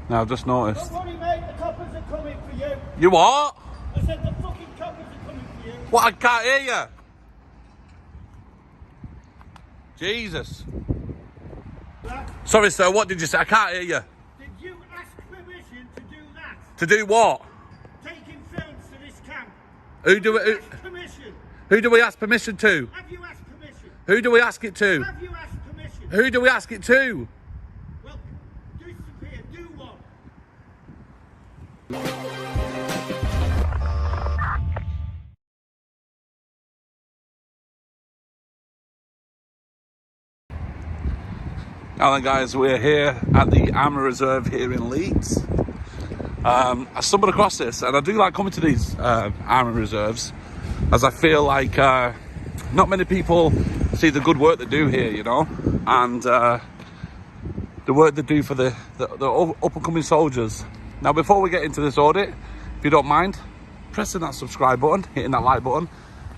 Now I've just noticed. Don't worry, mate, the coppers are coming for you. You what? I said the fucking coppers are coming for you. What? I can't hear you. Jesus. Sorry, sir. What did you say? I can't hear you. Did you ask permission to do that? To do what? Taking films to this camp. Who do we? Permission. Who do we ask permission to? Have you asked permission? Who do we ask it to? Have you asked permission? Who do we ask it to? Well, disappear. Do one. Now then, guys, we're here at the Army Reserve here in Leeds. I stumbled across this, and I do like coming to these Army Reserves, as I feel like not many people see the good work they do here, you know, and the work they do for the up-and-coming soldiers. Now, before we get into this audit, if you don't mind, pressing that subscribe button, hitting that like button.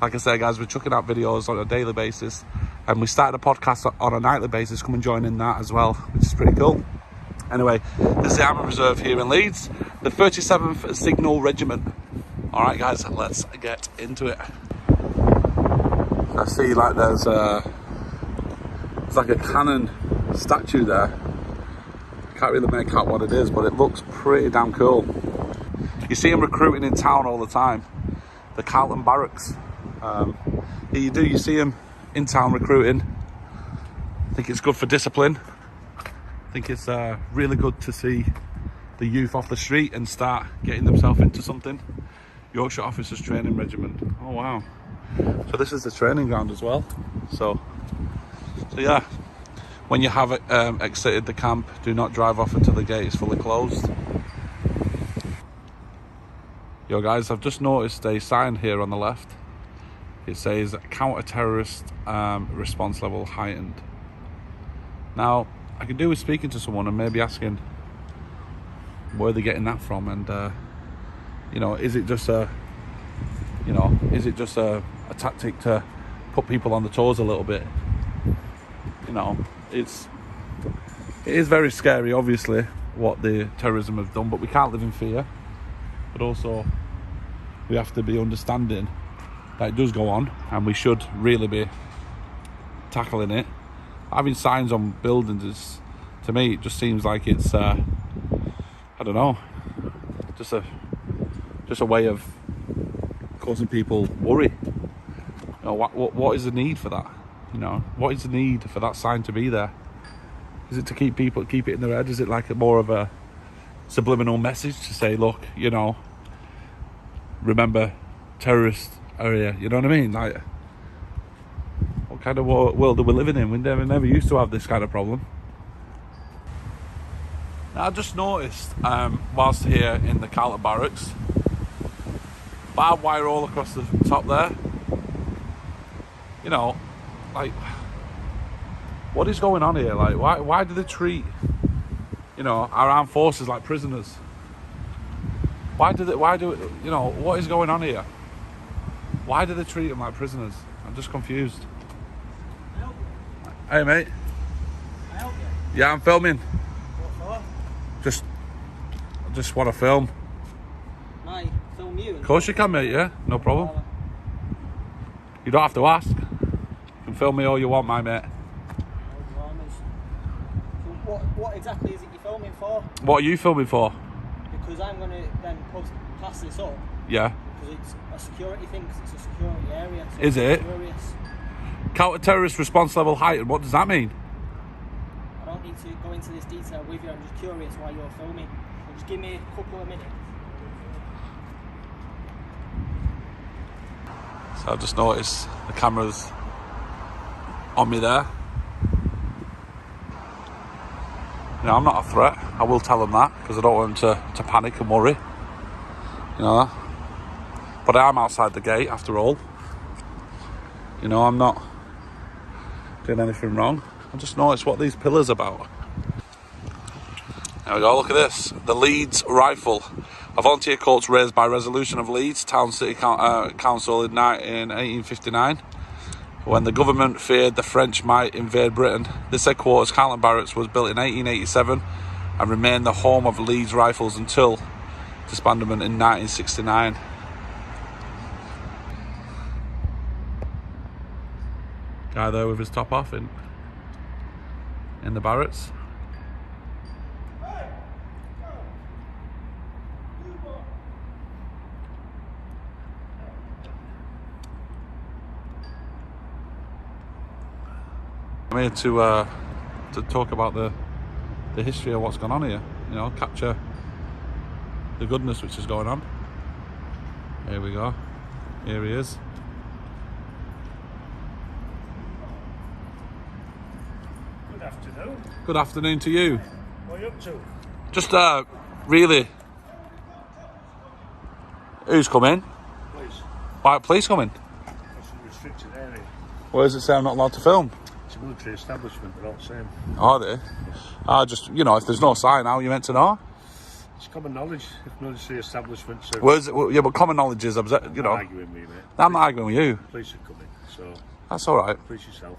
Like I say, guys, we're chucking out videos on a daily basis, and we started a podcast on a nightly basis. Come and join in that as well, which is pretty cool. Anyway, this is the Army Reserve here in Leeds, the 37th Signal Regiment. All right, guys, let's get into it. I see like there's like a cannon statue there. I can't really make out what it is, but it looks pretty damn cool. You see them recruiting in town all the time. The Carlton Barracks. You see them in town recruiting. I think it's good for discipline. I think it's really good to see the youth off the street and start getting themselves into something. Yorkshire Officers Training Regiment. Oh wow. So this is the training ground as well. So yeah, when you have exited the camp, do not drive off until the gate is fully closed. Yo guys, I've just noticed a sign here on the left. It says counter-terrorist response level heightened. Now, I could do with speaking to someone and maybe asking where they're getting that from, and you know, is it just a tactic to put people on the toes a little bit? You know, it is very scary, obviously, what the terrorism have done, but we can't live in fear. But also, we have to be understanding that it does go on, and we should really be tackling it. Having signs on buildings is, to me, it just seems like it's I don't know, just a way of causing people worry. You know, what is the need for that? You know, what is the need for that sign to be there? Is it to keep it in their head? Is it like more of a subliminal message to say, look, you know, remember terrorist area? You know what I mean? Like, what kind of world are we living in? We never used to have this kind of problem. Now, I just noticed whilst here in the Carlton Barracks, barbed wire all across the top there. You know, like, what is going on here? Like, why do they treat, you know, our armed forces like prisoners? Why do you know, what is going on here? Why do they treat them like prisoners? I'm just confused. Hey mate. I help you. Yeah, I'm filming. What for? Just want to film. Mate, film you. Of course you can, mate, yeah, no problem. You don't have to ask. You can film me all you want, my mate. So what exactly is it you're filming for? What are you filming for? Because I'm going to then pass this up. Yeah. Because it's a security thing, because it's a security area. So Is it? Curious. Counter-terrorist response level heightened, what does that mean? I don't need to go into this detail with you, I'm just curious why you're filming. So just give me a couple of minutes. So I just noticed the camera's on me there. You know, I'm not a threat. I will tell them that, because I don't want them to panic and worry. You know, but I am outside the gate after all. You know, I'm not doing anything wrong. I just noticed what these pillars are about. There we go, look at this. The Leeds Rifle. A volunteer corps raised by resolution of Leeds Town City Council in 1859. When the government feared the French might invade Britain. This headquarters, Carlton Barracks, was built in 1887 and remained the home of Leeds Rifles until disbandment in 1969. Guy there with his top off in the Barretts. I'm here to talk about the history of what's gone on here. You know, capture the goodness which is going on. Here we go. Here he is. Good afternoon. Good afternoon to you. What are you up to? Just really. Who's coming? Please. Why police coming? That's a restricted area. Where does it say I'm not allowed to film? It's a military establishment, they're all the same. Are they? Just, you know, if there's no sign, how are you meant to know? It's common knowledge if military establishments are Where's it? Yeah, but common knowledge is, you know. arguing with me, mate. I'm not arguing with you. Police are coming, so That's all right. police yourself.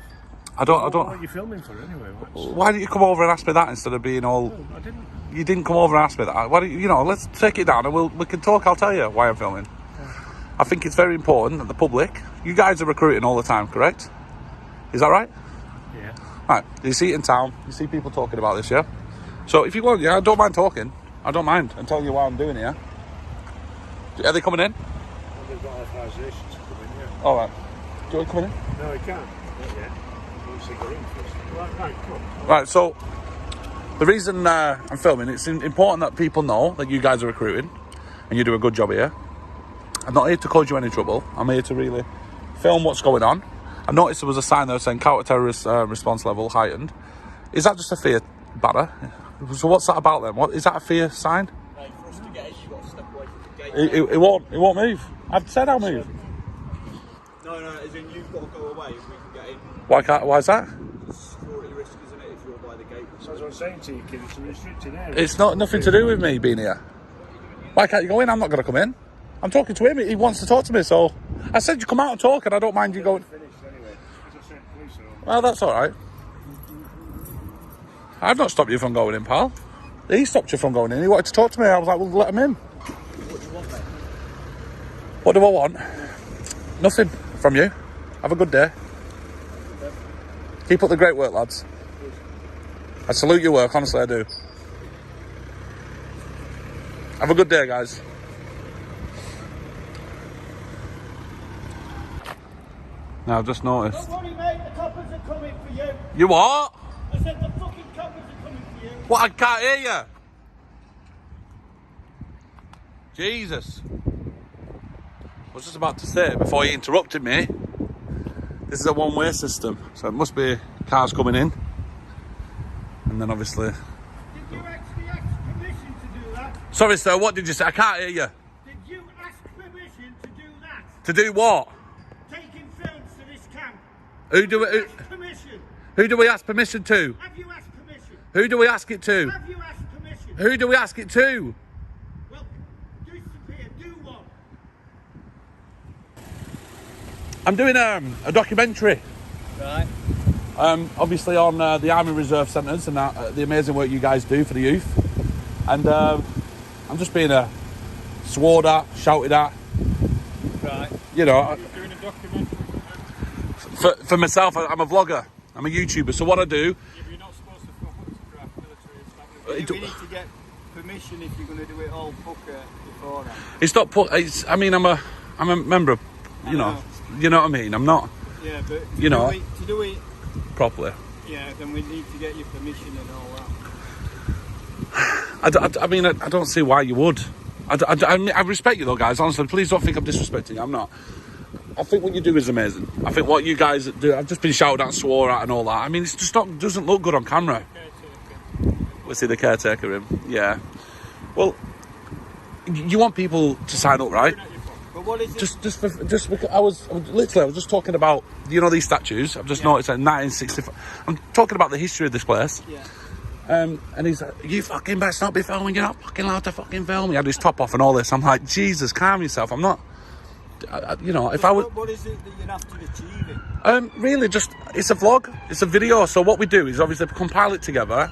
I don't. What are you filming for anyway? Why didn't you come over and ask me that instead of being all? No, I didn't. You didn't come over and ask me that. Why don't you know? Let's take it down and we can talk. I'll tell you why I'm filming. I think it's very important that the public. You guys are recruiting all the time, correct? Is that right? Yeah. Right. You see it in town. You see people talking about this, yeah. So if you want, yeah, I don't mind talking. I don't mind and tell you why I'm doing it. Yeah. Are they coming in? Well, they've got authorisation to come in, yeah. All right. Do you want to come in? No, I can't. Not yet. Once they go in first. Right, come. Right, so the reason I'm filming, it's important that people know that you guys are recruiting and you do a good job here. I'm not here to cause you any trouble. I'm here to really film what's going on. I noticed there was a sign there saying counter-terrorist response level heightened. Is that just a fear banner? So what's that about then? What is that, a fear sign? Mate, for us to get in, you've got to step away from the gate. It won't move. I've said I'll move. No, as in you've got to go away if we can get in. Why is that? It's a security risk, isn't it, if you're by the gate? So as I was saying to you, kid, it's a restricted area. It's not nothing to do with me being here. Why can't you go in? I'm not going to come in. I'm talking to him. He wants to talk to me, so I said you come out and talk, and I don't mind you going. Finished anyway. As I said, police are Well, that's all right. I've not stopped you from going in, pal. He stopped you from going in. He wanted to talk to me. I was like, well, let him in. What do you want, mate? What do I want? Nothing from you. Have a good day. Keep up the great work, lads. I salute your work, honestly, I do. Have a good day, guys. Now, I've just noticed. Don't worry, mate, the coppers are coming for you. You what? I said the fucking coppers are coming for you. What? I can't hear you. Jesus. I was just about to say, before he interrupted me, this is a one-way system, so it must be cars coming in. And then obviously... Did you actually ask permission to do that? Sorry, sir, what did you say? I can't hear you. Did you ask permission to do that? To do what? Taking films to this camp. Who do we... Ask permission. Who do we ask permission to? Have you asked permission? Who do we ask it to? Have you asked permission? Who do we ask it to? Well, disappear. Do one. I'm doing a documentary, Right. obviously on the Army Reserve Centres and the amazing work you guys do for the youth. And I'm just being swore at, shouted at. Right. You know, You're doing a documentary. for myself, I'm a vlogger. I'm a YouTuber. So what I do... Yeah, but you're not supposed to photograph military establishments. We need to get permission if you're going to do it all booker beforehand. It's not put. It's. I mean, I'm a member of. You know. You know what I mean. I'm not Yeah, but You know. to do it, properly. yeah, then we need to get your permission and all that. I mean, I don't see why you would. I respect you though, guys. Honestly, please don't think I'm disrespecting you. I'm not. I think what you do is amazing. I think what you guys do. I've just been shouted at, and swore at, and all that. I mean, it's just not. Doesn't look good on camera. We see the caretaker in. Yeah. Well, you want people to sign up, right? But what is it? Just because I was just talking about, you know, these statues. I've just noticed that in 1965. I'm talking about the history of this place. Yeah. And he's like, you fucking best not be filming. You're not fucking allowed to fucking film. He had his top off and all this. I'm like, Jesus, calm yourself. I'm not. You know, if I would. What is it that you're after achieving? Really, just it's a vlog. It's a video. So what we do is obviously compile it together,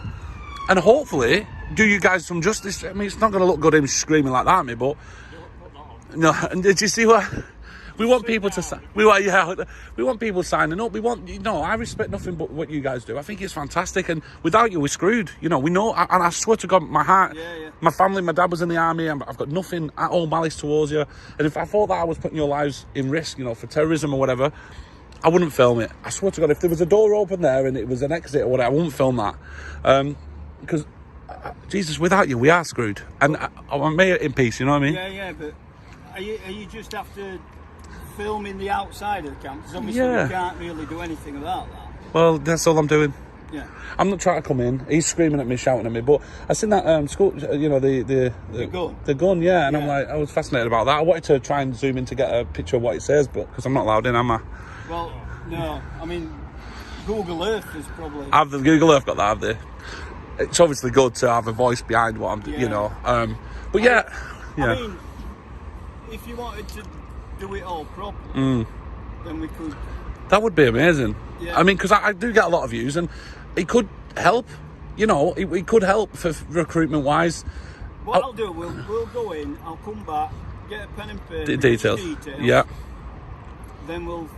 and hopefully do you guys some justice. I mean, it's not going to look good him screaming like that at me, but no. And did you see what? We want people to. We want people signing up. We want. I respect nothing but what you guys do. I think it's fantastic, and without you, we're screwed. We know. And I swear to God, my heart, my family, my dad was in the army, and I've got nothing at all malice towards you. And if I thought that I was putting your lives in risk, for terrorism or whatever, I wouldn't film it. I swear to God, if there was a door open there and it was an exit or whatever, I wouldn't film that, because Jesus, without you, we are screwed. And may it in peace. You know what I mean? Yeah. But are you just after filming the outside of the camp? Because obviously we can't really do anything about that. Well, that's all I'm doing. Yeah. I'm not trying to come in. He's screaming at me, shouting at me. But I seen that school, the gun. The gun, yeah. And I'm like, I was fascinated about that. I wanted to try and zoom in to get a picture of what it says, but because I'm not allowed in, am I? Well, no. I mean, Google Earth is probably. Have the Google Earth got that? Have they? It's obviously good to have a voice behind what I'm, But yeah. I mean, if you wanted to do it all properly, then we could. That would be amazing. Yeah. I mean, because I do get a lot of views, and it could help. It could help for recruitment wise. What I'll do, we'll go in. I'll come back, get a pen and paper, details. Yeah. Then we'll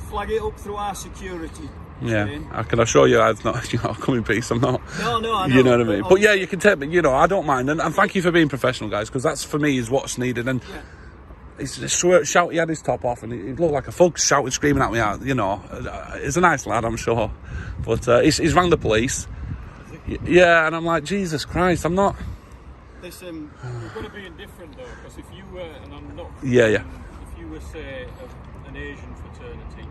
flag it up through our security. Yeah, I can assure you, I've not. I'll come in peace. I'm not. No, I know. You know what I mean? But yeah, you can take me. I don't mind, and thank you for being professional, guys, because that's for me is what's needed. And he's shout. He had his top off, and he looked like a thug, shouting, screaming at me out. He's a nice lad, I'm sure. But he's rang the police. Yeah, and I'm like, Jesus Christ, I'm not. Listen, you've got to be indifferent though, because if you were, and I'm not. Yeah. If you were, say, an Asian fraternity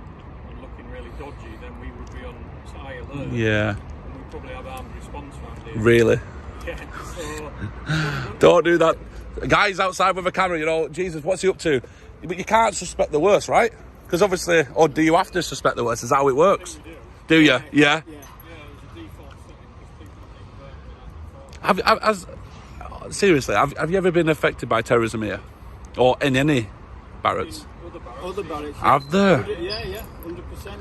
and looking really dodgy, then we would be on high alert. Yeah. And we'd probably have armed response around here. Really? Yeah. So. Don't do that. Guys outside with a camera, Jesus, what's he up to? But you can't suspect the worst, right? Because obviously, or do you have to suspect the worst? Is that how it works? Do you? Yeah. Yeah, there's a default setting because people think seriously, have you ever been affected by terrorism here? Or in any barracks? Other barracks. Have there? Yeah, 100%.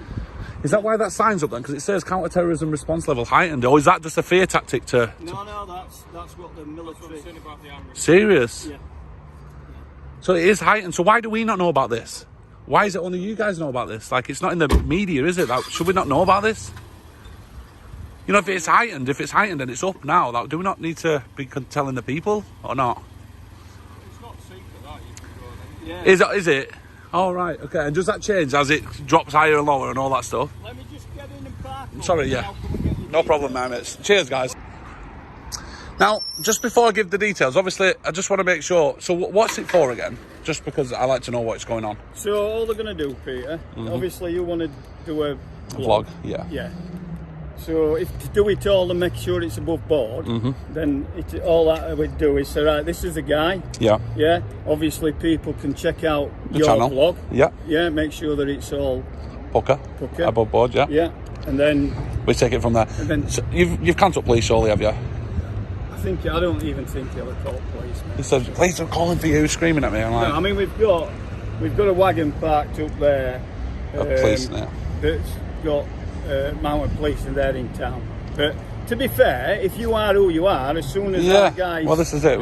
Is that why that sign's up then? Because it says counter-terrorism response level heightened. Or is that just a fear tactic to... No, that's what the military... That's what I'm saying about the armed. Serious? Yeah. So it is heightened. So why do we not know about this? Why is it only you guys know about this? Like, it's not in the media, is it? Should we not know about this? If it's heightened and it's up now, do we not need to be telling the people or not? It's not secret that you can go there. Is it? Oh, right, okay. And does that change as it drops higher and lower and all that stuff? Let me just get in and park. Sorry, yeah. No problem, man. Cheers, guys. Now, just before I give the details, obviously, I just want to make sure. So, what's it for again? Just because I like to know what's going on. So, all they're going to do, Peter, obviously, you want to do a vlog. Yeah. Yeah. So, if to do it all and make sure it's above board, then all that we do is say, right, this is the guy. Yeah. Yeah. Obviously, people can check out your channel. vlog. Yeah. Yeah. Make sure that it's all Pucker. Above board. Yeah. Yeah. And then we take it from there. And then so you've contacted police, surely, have you? I don't even think he'll have called police. He said, "Police are calling for you," screaming at me. I'm like, no, I mean we've got a wagon parked up there. Police now. That's got mounted police in there in town. But to be fair, if you are who you are, as soon as that guy. Well, this is it.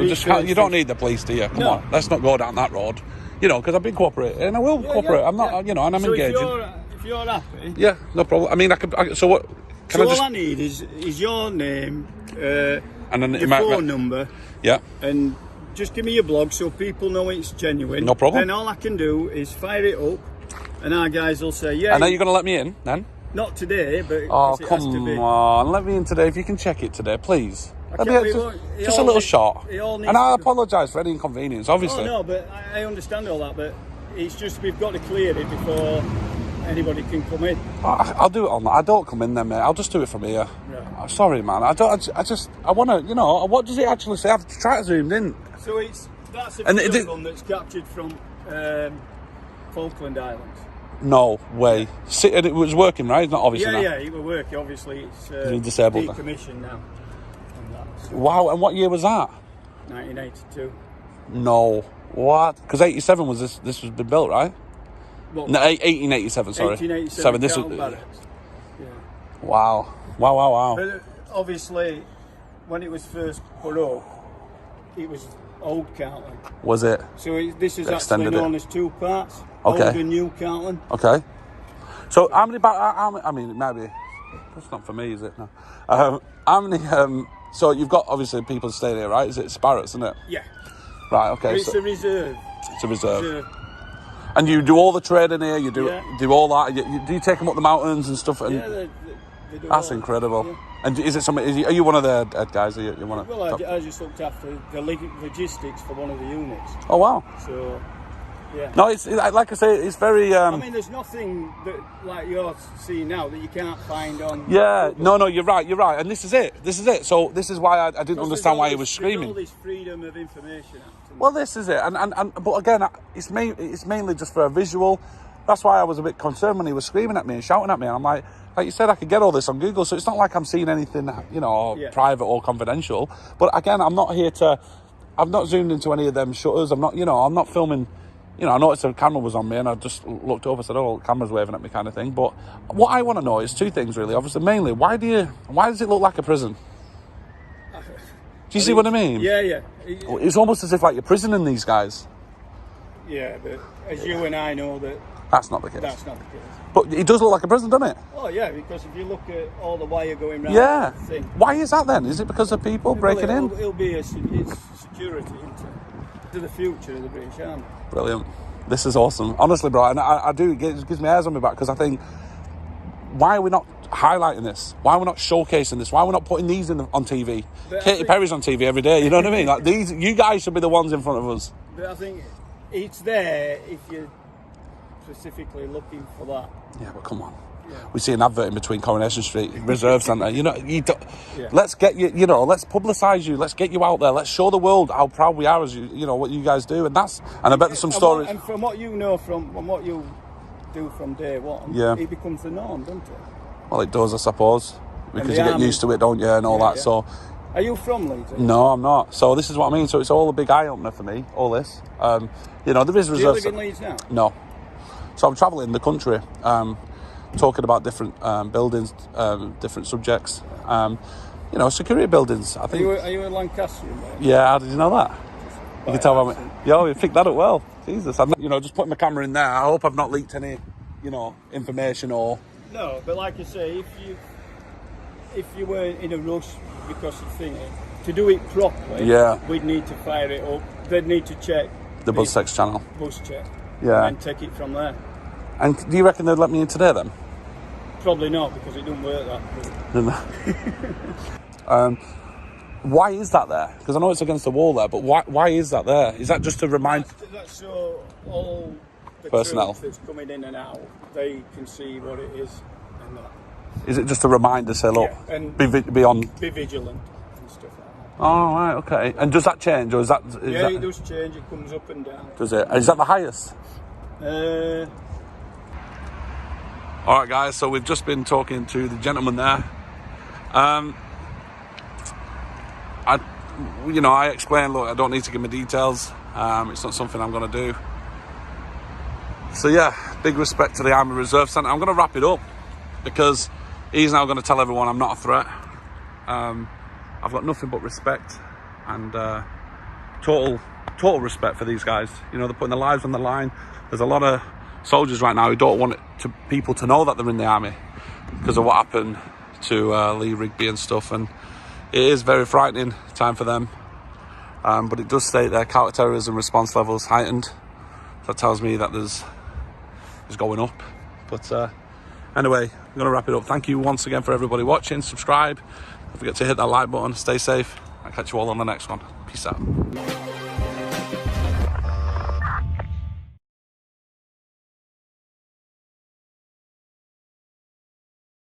You don't need the police, do you? Come on, let's not go down that road. Because I've been cooperating, and I will cooperate. I'm not, and I'm engaging. If you're happy. Yeah, no problem. I mean, so what? All I need is your name. And then your phone number. Yeah. And just give me your blog so people know it's genuine. No problem. Then all I can do is fire it up, and our guys will say, yeah. And are you going to let me in then? Not today, but oh, it has to be. come on, let me in today. If you can check it today, please. Just a little shot. And I apologise for any inconvenience, obviously. Oh no, but I understand all that, but it's just we've got to clear it before anybody can come in. I'll do it on that. I don't come in there, mate. I'll just do it from here. Yeah. I'm sorry, man. I want to, what does it actually say? I've tried to zoom in. So that's a video gun that's captured from Falkland Islands. No way. And it was working, right? It's not obviously. Yeah, it was working. Obviously, it's disabled. Decommissioned now. So. Wow. And what year was that? 1982. No. What? Because 87 was this was been built, right? What? No, 1887. Sorry. 1887. This was. Barracks. Yeah. Wow. But obviously, when it was first put up, it was old Carlton. Was it? So this is They actually extended known it. as 2 parts. Okay. Old and new Carlton. Okay. So how many? I mean, maybe that's not for me, is it? No. How many? So you've got obviously people staying here, right? Is it Sparrows, isn't it? Yeah. Right. Okay. It's a reserve. It's a reserve. And you do all the training here. You do all that. Do you take them up the mountains and stuff? And Yeah, they do. that's all. incredible. Yeah. And is it something? Are you one of the head guys? Are you one of? Well, I just looked after the logistics for one of the units. Oh wow. So, yeah. No, it's like I say, it's very. I mean, there's nothing that like you're seeing now that you can't find on. Yeah, no, you're right, and this is it. So this is why I didn't understand why he was There's screaming. all this freedom of information act. Well, this is it, and but again, it's mainly just for a visual. That's why I was a bit concerned when he was screaming at me and shouting at me. And I'm like you said, I could get all this on Google, so it's not like I'm seeing anything, private or confidential. But again, I'm not here to. I've not zoomed into any of them shutters. I'm not filming. I noticed the camera was on me and I just looked up and said, oh, the camera's waving at me kind of thing. But what I want to know is 2 things really. Obviously, mainly, why does it look like a prison? Do you see what I mean? Yeah. It's almost as if like you're prisoning these guys. Yeah, but as you and I know That's not the case. that's not the case. But it does look like a prison, doesn't it? Oh yeah, because if you look at all the wire going round Yeah. the thing. Why is that then? Is it because of people breaking in? It'll be it's security to the future of the British Army. Brilliant. This is awesome. Honestly, bro, and I do, it gives me hairs on my back because I think, why are we not highlighting this? Why are we not showcasing this? Why are we not putting these on TV? Katy Perry's on TV every day, you know what I mean? Like you guys should be the ones in front of us. But I think it's there if you're specifically looking for that. Yeah, but come on. Yeah. We see an advert in between Coronation Street, Reserve Centre. Yeah. Let's get you. Let's publicise you. Let's get you out there. Let's show the world how proud we are as what you guys do. And I bet there's some stories. And from what you know, from what you do from day one, it becomes the norm, doesn't it? Well, it does, I suppose, because you get used to it, don't you, and all that. Yeah. So, are you from Leeds? No, I'm not. So this is what I mean. So it's all a big eye opener for me. All this, there is reserve. Do you live in Leeds now? No. So I'm travelling the country. Talking about different buildings, different subjects. Security buildings. I think. Are you a Lancastrian? Right? Yeah, how did you know that? You can tell by me. You picked that up well. Jesus, I'm not, just putting my camera in there. I hope I've not leaked any, information or. No, but like I say, if you weren't in a rush because of thinking to do it properly, we'd need to fire it up. They'd need to check the Buzztex channel. Buzztex. Yeah. And take it from there. And do you reckon they'd let me in today then? Probably not, because it don't work that. Why is that there? Because I know it's against the wall there, but why is that there? Is that just to remind? That's so all the personnel that's coming in and out, they can see what it is and that. Is it just a reminder to say, look, and be vigilant and stuff like that? Oh, right, okay. And does that change, or is that? It does change. It comes up and down. Does it? Is that the highest? All right, guys. So we've just been talking to the gentleman there. I explained, look, I don't need to give me details. It's not something I'm going to do. So yeah, big respect to the Army Reserve Centre. I'm going to wrap it up because he's now going to tell everyone I'm not a threat. I've got nothing but respect and total respect for these guys. They're putting their lives on the line. There's a lot of soldiers right now who don't want people to know that they're in the army because of what happened to Lee Rigby and stuff, and it is very frightening time for them. But it does state their counter-terrorism response levels heightened. So that tells me that it's going up. But anyway, I'm going to wrap it up. Thank you once again for everybody watching. Subscribe. Don't forget to hit that like button. Stay safe. I'll catch you all on the next one. Peace out.